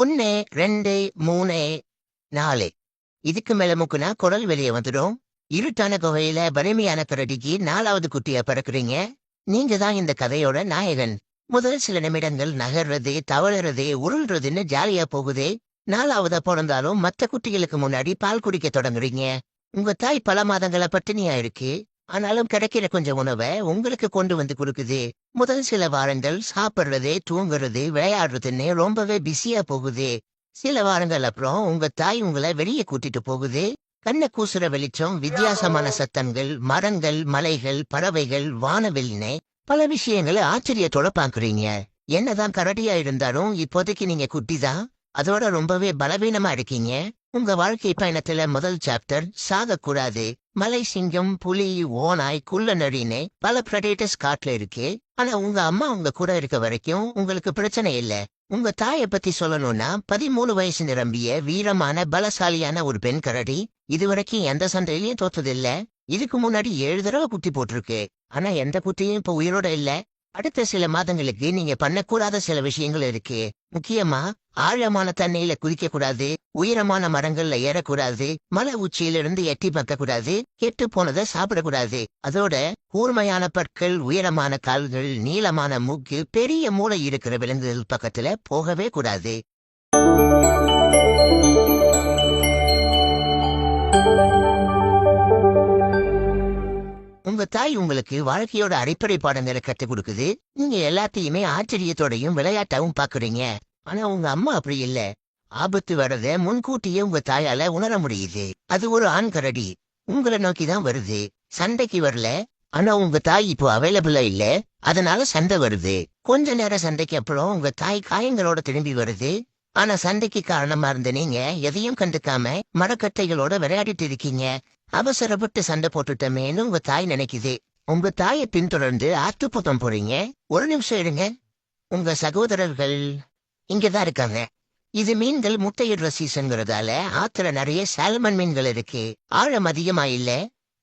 1, 2, 3, 4 இதுக்கு மேல முக்குனா குரல் வெளியே வந்துடும். இருட்டான குகையில வலிமையான கரடிக்கு 4வது குட்டியா பிறக்குறீங்க. நீங்க தான் இந்த கதையோட நாயகன். முதல் சில நிமிடங்கள் நகர்றது, தவழறது, உருள்றதுன்னு ஜாலியா போகுது. 4வதா பிறந்தாலும் மத்த குட்டிகளுக்கு முன்னாடி பால் குடிக்க தொடங்குறீங்க. உங்க தாய் பல மாதங்களா பட்டினியா இருக்கு. ஆனாலும் கிடைக்கிற கொஞ்சம் உணவை உங்களுக்கு கொண்டு வந்து கொடுக்குது. முதல் சில வாரங்கள் சாப்பிடுறது, தூங்குறது, விளையாடுறதுன்னு ரொம்பவே பிஸியா போகுது. சில வாரங்கள் அப்புறம் உங்க தாய் உங்களை வெளியே கூட்டிட்டு போகுது. கண்ண கூசுற வெளிச்சம், வித்தியாசமான சத்தங்கள், மரங்கள், மலைகள், பறவைகள், வானவெளின்னு பல விஷயங்களை ஆச்சரியத்தோட பாக்குறீங்க. என்னதான் கரடியா இருந்தாலும் இப்போதைக்கு நீங்க குட்டிதான். அதோட ரொம்பவே பலவீனமா இருக்கீங்க. உங்க வாழ்க்கை பயணத்துல முதல் சாப்டர் சாகக்கூடாது. மலை சிங்கம், புலி, ஓநாய், குள்ள நரின்னு பல பிரெடேட்டர்ஸ் காட்டுல இருக்கு. ஆனா உங்க அம்மா உங்க கூட இருக்க வரைக்கும் உங்களுக்கு பிரச்சனை இல்ல. உங்க தாயை பத்தி சொல்லணும்னா 13 வயசு நிரம்பிய வீரமான பலசாலியான ஒரு பெண் கரடி. இதுவரைக்கும் எந்த சண்டையிலயும் தோத்ததில்ல. இதுக்கு முன்னாடி 7 தடவை குட்டி போட்டிருக்கு. ஆனா எந்த குட்டியும் இப்ப உயிரோட இல்ல. அடுத்த சில மாதங்களுக்கு நீங்க பண்ணக்கூடாத சில விஷயங்கள் இருக்கு. முக்கியமா ஆழமான தண்ணியில குதிக்க கூடாது, உயரமான மரங்கள்ல ஏறக்கூடாது, மலை உச்சியிலிருந்து எட்டி பார்க்க கூடாது, கெட்டு போனதை சாப்பிடக்கூடாது. அதோட கூர்மையான பற்கள், உயரமான கால்கள், நீளமான மூக்கு, பெரிய மூளை இருக்கிற விலங்குகள் பக்கத்துல போகவே கூடாது. உங்க தாய் உங்களுக்கு வாழ்க்கையோட அடிப்படை பாடங்களை கற்றுக் கொடுக்குது. நீங்க எல்லாத்தையுமே ஆச்சரியத்தோடையும் விளையாட்டாவும் பாக்குறீங்க. ஆனா உங்க அம்மா அப்படி இல்ல. ஆபத்து வர்றத முன்கூட்டியே உங்க தாயால உணர முடியுது. அது ஒரு ஆண் கரடி. உங்களை நோக்கிதான் வருது. சண்டைக்கு வரல. ஆனா உங்க தாய் இப்போ அவைலபிளா இல்ல. அதனால சண்டை வருது. கொஞ்ச நேரம் சண்டைக்கு அப்புறம் உங்க தாய் காயங்களோட திரும்பி வருது. ஆனா சண்டைக்கு காரணமா இருந்த நீங்க எதையும் கண்டுக்காம மரக்கட்டைகளோட விளையாடிட்டு இருக்கீங்க. அவசரப்பட்டு சண்டை போட்டுட்டமேன்னு உங்க தாய் நினைக்குது. உங்க தாயை பின்தொடர்ந்து ஆத்துப்பக்கம் போறீங்க. ஒரு நிமிஷம் இருங்க. உங்க சகோதரர்கள் இங்கதான் இருக்காங்க. இது மீன்கள் முட்டையிடுற சீசன்கிறதால ஆத்துல நிறைய சால்மன் மீன்கள் இருக்கு. ஆழம் அதிகமா இல்ல.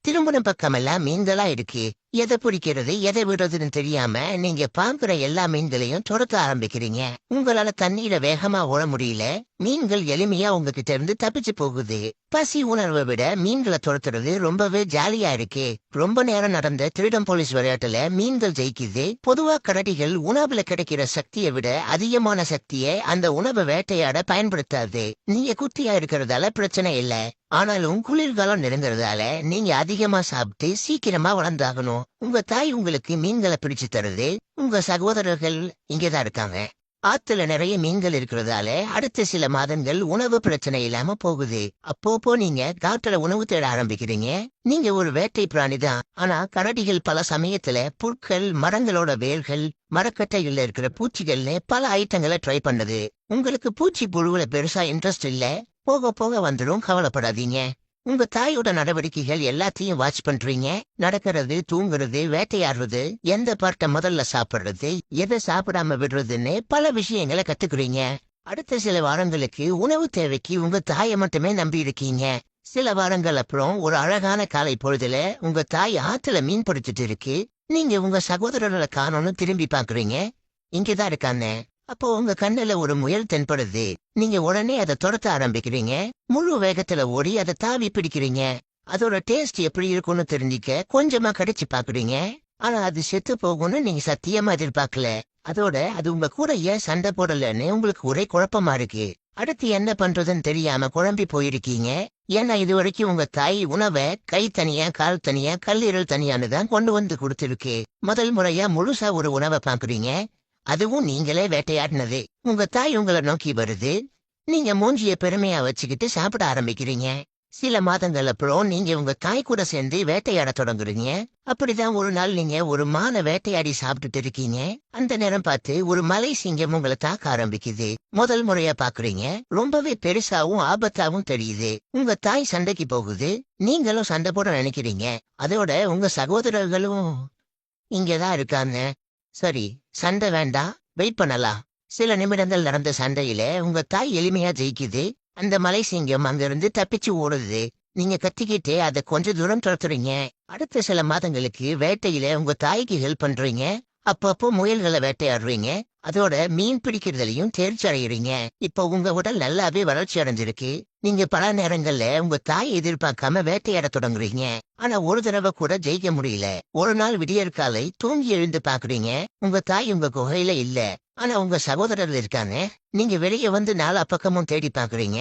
திரும்பின பக்கமெல்லாம் மீன்களா இருக்கு. எதை பிடிக்கிறது எதை விடுறதுன்னு தெரியாம நீங்க பாக்குற எல்லா மீன்களையும் துரத்த ஆரம்பிக்கிறீங்க. உங்களால தண்ணீரை வேகமா ஓட முடியல. மீன்கள் எளிமையா உங்ககிட்ட இருந்து தப்பிச்சு போகுது. பசி உணர்வை விட மீன்களை துரத்துறது ரொம்பவே ஜாலியா இருக்கு. ரொம்ப நேரம் நடந்த திருடம் போலீஸ் விளையாட்டுல மீன்கள் ஜெயிக்குது. பொதுவா கரடிகள் உணவுல கிடைக்கிற சக்தியை விட அதிகமான சக்தியை அந்த உணவை வேட்டையாட பயன்படுத்தாது. நீங்க குட்டியா இருக்கிறதால பிரச்சனை இல்ல. ஆனாலும் குளிர்காலம் நெருங்குறதால நீங்க அதிகமா சாப்பிட்டு சீக்கிரமா வளர்ந்தாகணும். உங்க தாய் உங்களுக்கு மீன்களை பிடிச்சு தருது. உங்க சகோதரர்கள் இங்கதான் இருக்காங்க. ஆத்துல நிறைய மீன்கள் இருக்கிறதால அடுத்த சில மாதங்கள் உணவு பிரச்சனை இல்லாம போகுது. அப்போப்போ நீங்க காட்டுல உணவு தேட ஆரம்பிக்கிறீங்க. நீங்க ஒரு வேட்டை பிராணி தான். ஆனா கரடிகள் பல சமயத்துல புற்கள், மரங்களோட வேர்கள், மரக்கட்டைகள்ல இருக்கிற பூச்சிகள்னு பல ஐட்டங்களை ட்ரை பண்ணுது. உங்களுக்கு பூச்சி புழுவுல பெருசா இன்ட்ரெஸ்ட் இல்ல. போக போக வந்துடும், கவலைப்படாதீங்க. உங்க தாயோட நடவடிக்கைகள் எல்லாத்தையும் வாட்ச் பண்றீங்க. நடக்கிறது, தூங்குறது, வேட்டையாடுறது, எந்த பார்ட்ட முதல்ல சாப்பிடுறது, எதை சாப்பிடாம விடுறதுன்னு பல விஷயங்களை கத்துக்கிறீங்க. அடுத்த சில வாரங்களுக்கு உணவு தேவைக்கு உங்க தாயை மட்டுமே நம்பி இருக்கீங்க. சில வாரங்கள் அப்புறம் ஒரு அழகான காலை பொழுதுல உங்க தாய் ஆத்துல மீன் பிடிச்சிட்டு இருக்கு. நீங்க உங்க சகோதரர்களை காணோன்னு திரும்பி பாக்குறீங்க. இங்கதான் இருக்காங்க. அப்போ உங்க கண்ணுல ஒரு முயல் தென்படுது. நீங்க உடனே அதை துரத்த ஆரம்பிக்கிறீங்க. முழு வேகத்துல ஓடி அதை தாவி பிடிக்கிறீங்க. அதோட டேஸ்ட் எப்படி இருக்கும்னு தெரிஞ்சுக்க கொஞ்சமா கடிச்சு பாக்குறீங்க. ஆனா அது செத்து போகும்னு நீங்க சத்தியமா எதிர்பார்க்கல. அதோட அது உங்க கூட ஏன் சண்டை போடலன்னு உங்களுக்கு ஒரே குழப்பமா இருக்கு. அடுத்து என்ன பண்றதுன்னு தெரியாம குழம்பி போயிருக்கீங்க. ஏன்னா இது வரைக்கும் உங்க தாய் உணவை கை தனியா, கால் தனியா, கல்லீரல் தனியான்னு தான் கொண்டு வந்து கொடுத்துருக்கு. முதல் முறையா முழுசா ஒரு உணவை பாக்குறீங்க. அதுவும் நீங்களே வேட்டையாடினது. உங்க தாய் உங்களை நோக்கி வருது. நீங்க மூஞ்சிய பெருமையா வச்சுக்கிட்டு சாப்பிட ஆரம்பிக்கிறீங்க. சில மாதங்கள் அப்புறம் நீங்க உங்க தாய் கூட சேர்ந்து வேட்டையாட தொடங்குறீங்க. அப்படிதான் ஒரு நாள் நீங்க ஒரு மான வேட்டையாடி சாப்பிட்டுட்டு இருக்கீங்க. அந்த நேரம் பார்த்து ஒரு மலை சிங்கம் உங்களை தாக்க ஆரம்பிக்குது. முதல் முறையா பாக்குறீங்க. ரொம்பவே பெருசாவும் ஆபத்தாவும் தெரியுது. உங்க தாய் சண்டைக்கு போகுது. நீங்களும் சண்டை போட நினைக்கிறீங்க. அதோட உங்க சகோதரர்களும் இங்கதான் இருக்காங்க. சரி, சண்டை வேண்டாம், வெயிட் பண்ணலாம். சில நிமிடங்கள் நடந்த சண்டையில உங்க தாய் எளிமையா ஜெயிக்குது. அந்த மலை சிங்கம் அங்கிருந்து தப்பிச்சு ஓடுது. நீங்க கத்திக்கிட்டே அதை கொஞ்ச தூரம் துரத்துறீங்க. அடுத்த சில மாதங்களுக்கு வேட்டையில உங்க தாய்க்கு ஹெல்ப் பண்றீங்க. அப்பப்போ முயல்களை வேட்டையாடுறீங்க. அதோட மீன் பிடிக்கிறதுலயும் தேர்ச்சி அடைகிறீங்க. இப்ப உங்க உடல் நல்லாவே வளர்ச்சி அடைஞ்சிருக்கு. நீங்க பல நேரங்கள்ல உங்க தாய் எதிர்பார்க்காம வேட்டையாட தொடங்குறீங்க. ஆனா ஒரு தடவை கூட ஜெயிக்க முடியல. ஒரு நாள் விடியற்காலை தூங்கி எழுந்து பாக்குறீங்க. உங்க தாய் உங்க குகையில இல்ல. ஆனா உங்க சகோதரர் இருக்காங்க. நீங்க வெளியே வந்து நாலா பக்கமும் தேடி பாக்குறீங்க.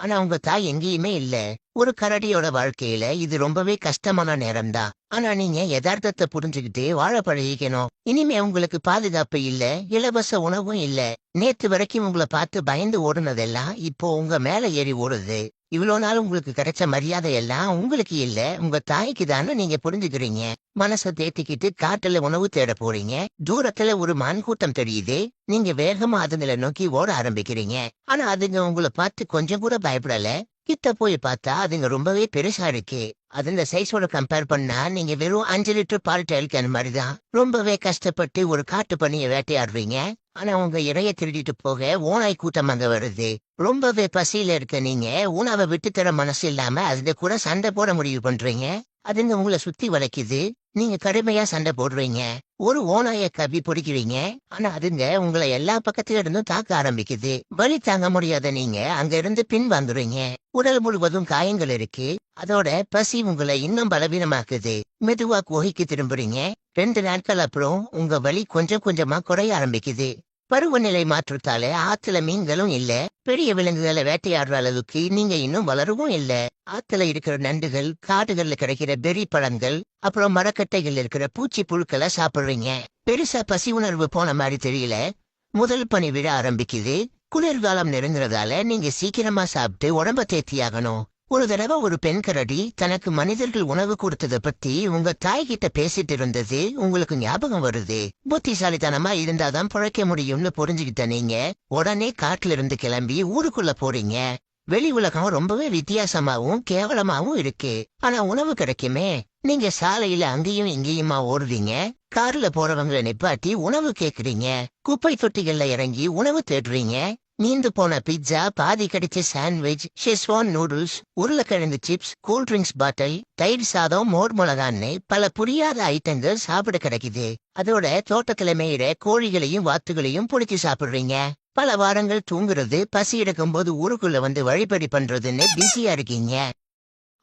ஆனா உங்க தாய் எங்கேயுமே இல்ல. ஒரு கரடியோட வாழ்க்கையில இது ரொம்பவே கஷ்டமான நேரம்தான். ஆனா நீங்க யதார்த்தத்தை புரிஞ்சுக்கிட்டு வாழ பழகிக்கணும். இனிமே உங்களுக்கு பாதுகாப்பு இல்ல, இலவச உணவும் இல்ல. நேத்து வரைக்கும் உங்களை பார்த்து பயந்து ஓடுனதெல்லாம் இப்போ உங்க மேல ஏறி ஓடுது. இவ்வளோ நாள் உங்களுக்கு கிடைச்ச மரியாதை எல்லாம் உங்களுக்கு இல்ல, உங்க தாய்க்கு தானே நீங்க புரிஞ்சுக்கிறீங்க. மனசை தேத்திக்கிட்டு காட்டுல உணவு தேட போறீங்க. தூரத்துல ஒரு மான் கூட்டம் தெரியுது. நீங்க வேகமா அதுங்களை நோக்கி ஓட ஆரம்பிக்கிறீங்க. ஆனா அதுங்க உங்களை பார்த்து கொஞ்சம் கூட பயப்படல. கிட்ட போய் பார்த்தா அதுங்க ரொம்பவே பெருசா இருக்கு. அதுங்க சைஸோட கம்பேர் பண்ணா நீங்க வெறும் 5 லிட்டர் பால் டேல் கேன் மாதிரிதான். ரொம்பவே கஷ்டப்பட்டு ஒரு காட்டு பண்ணிய வேட்டையாடுறீங்க. ஆனா உங்க இறைய திருடிட்டு போக ஓநாய் கூட்டம் அங்க வருது. ரொம்பவே பசியில இருக்க நீங்க உணவை விட்டு தர மனசு இல்லாம அதுங்க கூட சண்டை போட முடிவு பண்றீங்க. அதுங்க உங்களை சுத்தி வளைக்குது. நீங்க கடுமையா சண்டை போடுறீங்க. ஒரு ஓநாய கவி பிடிக்கிறீங்க. ஆனா அதுங்க உங்களை எல்லா பக்கத்துல இருந்தும் தாக்க ஆரம்பிக்குது. வலி தாங்க முடியாத நீங்க அங்க இருந்து பின் வந்துடுறீங்க. உடல் முழுவதும் காயங்கள் இருக்கு. அதோட பசி உங்களை இன்னும் பலவீனமாக்குது. மெதுவா குகைக்கு திரும்புறீங்க. 2 நாட்கள் அப்புறம் உங்க வலி கொஞ்சம் கொஞ்சமா குறைய ஆரம்பிக்குது. பருவநிலை மாற்றத்தால ஆத்துல மீன்களும் இல்ல. பெரிய விலங்குகளை வேட்டையாடுற அளவுக்கு நீங்க இன்னும் வளரவும் இல்ல. ஆத்துல இருக்கிற நண்டுகள், காடுகள்ல கிடைக்கிற பெரி பழங்கள், அப்புறம் மரக்கட்டைகள் இருக்கிற பூச்சி புழுக்களை சாப்பிடுறீங்க. பெருசா பசி உணர்வு போன மாதிரி தெரியல. முதல் பனி விழ ஆரம்பிக்குது. குளிர்காலம் நெருங்குறதால நீங்க சீக்கிரமா சாப்பிட்டு உடம்ப தேத்தியாகணும். ஒரு தடவை ஒரு பெண் கரடி தனக்கு மனிதர்கள் உணவு கொடுத்தத பத்தி உங்க தாய்கிட்ட பேசிட்டு இருந்தது உங்களுக்கு ஞாபகம் வருது. புத்திசாலித்தனமா இருந்தாதான் பிழைக்க முடியும்னு புரிஞ்சுக்கிட்ட நீங்க உடனே காட்டுல இருந்து கிளம்பி ஊருக்குள்ள போறீங்க. வெளி உலகம் ரொம்பவே வித்தியாசமாவும் கேவலமாவும் இருக்கு. ஆனா உணவு கிடைக்குமே. நீங்க சாலையில அங்கேயும் இங்கேயுமா ஓடுறீங்க. கார்ல போறவங்களை நிப்பாட்டி உணவு கேக்குறீங்க. குப்பை தொட்டிகள்ல இறங்கி உணவு தேடுறீங்க. மீந்து போன பிட்சா, பாதி கடிச்ச சாண்ட்விச், ஷெஸ்வான் நூடுல்ஸ், உருளைக்கிழங்கு சிப்ஸ், கூல்ட்ரிங்க்ஸ் பாட்டில், தயிர் சாதம், மோர் மிளகான்னு பல புரியாத ஐட்டங்கள் சாப்பிட கிடைக்குது. அதோட தோட்டத்துல மேயிற கோழிகளையும் வாத்துகளையும் பிடிச்சி சாப்பிடுறீங்க. பல வாரங்கள் தூங்குறது, பசி எடுக்கும்போது ஊருக்குள்ள வந்து வழிபறி பண்றதுன்னு பிஸியா இருக்கீங்க.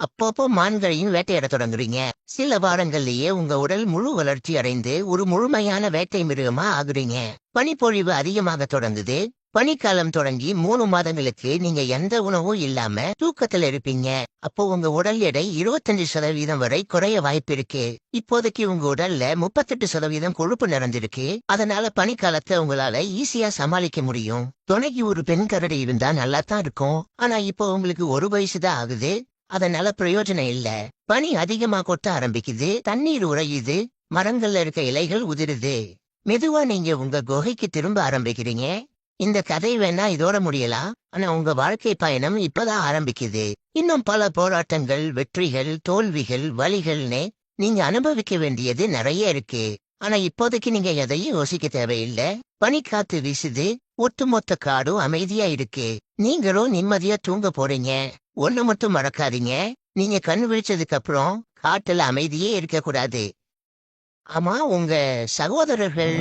அப்பப்போ மான்களையும் வேட்டையாட தொடங்குறீங்க. சில வாரங்கள்லயே உங்க உடல் முழு வளர்ச்சி அடைந்து ஒரு முழுமையான வேட்டை மிருகமா ஆகுறீங்க. பனிப்பொழிவு அதிகமாக தொடங்குது. பனிக்காலம் தொடங்கி 3 மாதங்களுக்கு நீங்க எந்த உணவும் இல்லாம தூக்கத்துல இருப்பீங்க. அப்போ உங்க உடல் எடை 25% வரை குறைய வாய்ப்பு இருக்கு. இப்போதைக்கு உங்க உடல்ல 38% கொழுப்பு நிறைஞ்சிருக்கு. அதனால பனிக்காலத்தை உங்களால ஈஸியா சமாளிக்க முடியும். துணைக்கு ஒரு பெண் கரடி இருந்தா நல்லா தான் இருக்கும். ஆனா இப்போ உங்களுக்கு 1 வயசுதான் ஆகுது. அதனால பிரயோஜனம் இல்ல. பனி அதிகமா கொட்ட ஆரம்பிக்குது. தண்ணீர் உறையுது. மரங்கள்ல இருக்க இலைகள் உதிருது. மெதுவா நீங்க உங்க குகைக்கு திரும்ப ஆரம்பிக்கிறீங்க. இந்த கதை வேணா இதோட முடியலாம். ஆனா உங்க வாழ்க்கை பயணம் இப்பதான் ஆரம்பிக்குது. இன்னும் பல போராட்டங்கள், வெற்றிகள், தோல்விகள், வலிகள்னு நீங்க அனுபவிக்க வேண்டியது நிறைய இருக்கு. ஆனா இப்போதைக்கு நீங்க எதையும் யோசிக்க தேவையில்லை. பனிக்காத்து வீசுது. ஒட்டுமொத்த காடும் அமைதியா இருக்கு. நீங்களும் நிம்மதியா தூங்க போறீங்க. ஒண்ணு மட்டும் மறக்காதீங்க. நீங்க கண் விழிச்சதுக்கு அப்புறம் காட்டுல அமைதியே இருக்க கூடாது. ஆமா, உங்க சகோதரர்கள்